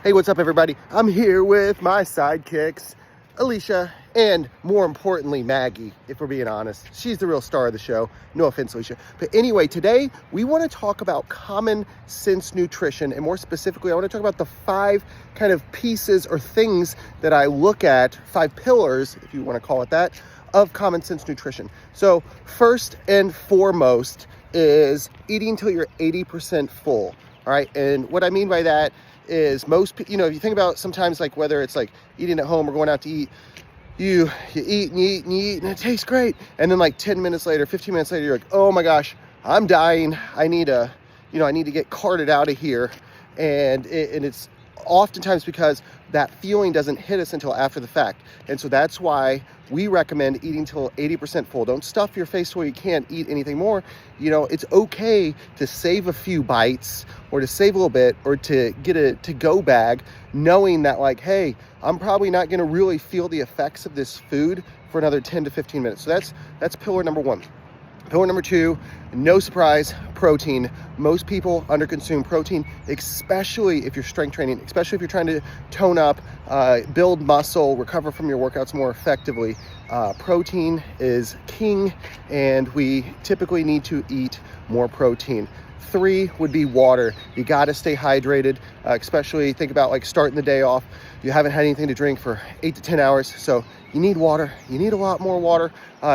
Hey, what's up, everybody? I'm here with my sidekicks, Alicia, and more importantly, Maggie, if we're being honest. She's the real star of the show. No offense, Alicia. But anyway, today we want to talk about common sense nutrition, and more specifically, I want to talk about the 5 kind of pieces or things that I look at, 5 pillars, if you want to call it that, of common sense nutrition. So first and foremost is eating till you're 80% full. All right, and what I mean by that is if you think about sometimes, like whether it's like eating at home or going out to eat, you eat and you eat and you eat and it tastes great, and then like 10 minutes later, 15 minutes later, you're like, oh my gosh, I'm dying, I need to get carted out of here. And it's oftentimes because that feeling doesn't hit us until after the fact. And so that's why we recommend eating till 80% full. Don't stuff your face where you can't eat anything more. It's okay to save a few bites or to save a little bit or to get a to-go bag, knowing that like, hey, I'm probably not going to really feel the effects of this food for another 10 to 15 minutes. So that's pillar number 1. Pillar number 2, no surprise, protein. Most people underconsume protein, especially if you're strength training, especially if you're trying to tone up, build muscle, recover from your workouts more effectively. Protein is king, and we typically need to eat more protein. 3 would be water. You got to stay hydrated, especially think about like starting the day off. You haven't had anything to drink for 8 to 10 hours, so you need water. You need a lot more water.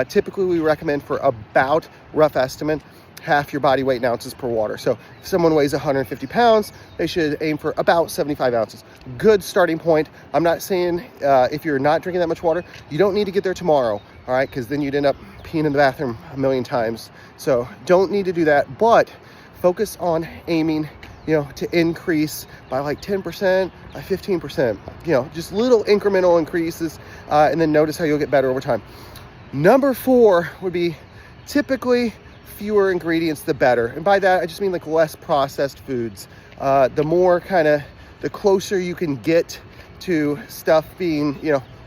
Typically, we recommend for about, rough estimate, half your body weight in ounces per water. So if someone weighs 150 pounds, they should aim for about 75 ounces. Good starting point. I'm not saying if you're not drinking that much water, you don't need to get there tomorrow, all right? Because then you'd end up peeing in the bathroom a million times. So don't need to do that, but focus on aiming, to increase by like 10%, by 15%, just little incremental increases, and then notice how you'll get better over time. Number 4 would be typically fewer ingredients, the better. And by that, I just mean like less processed foods. The closer you can get to stuff being,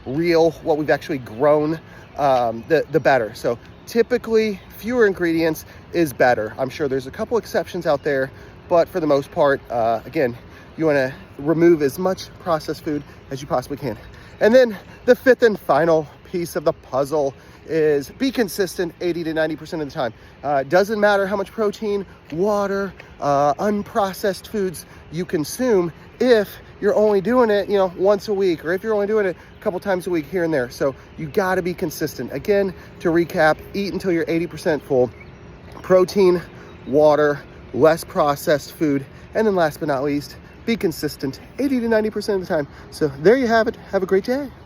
real, what we've actually grown, the better. So typically fewer ingredients is better. I'm sure there's a couple exceptions out there, but for the most part, again, you want to remove as much processed food as you possibly can. And then the 5th and final piece of the puzzle is be consistent 80 to 90% of the time. Doesn't matter how much protein, water, unprocessed foods you consume if you're only doing it, once a week, or if you're only doing it a couple times a week here and there. So you got to be consistent. Again, to recap, eat until you're 80% full. Protein, water, less processed food, and then last but not least, be consistent 80 to 90% of the time. So there you have it. Have a great day.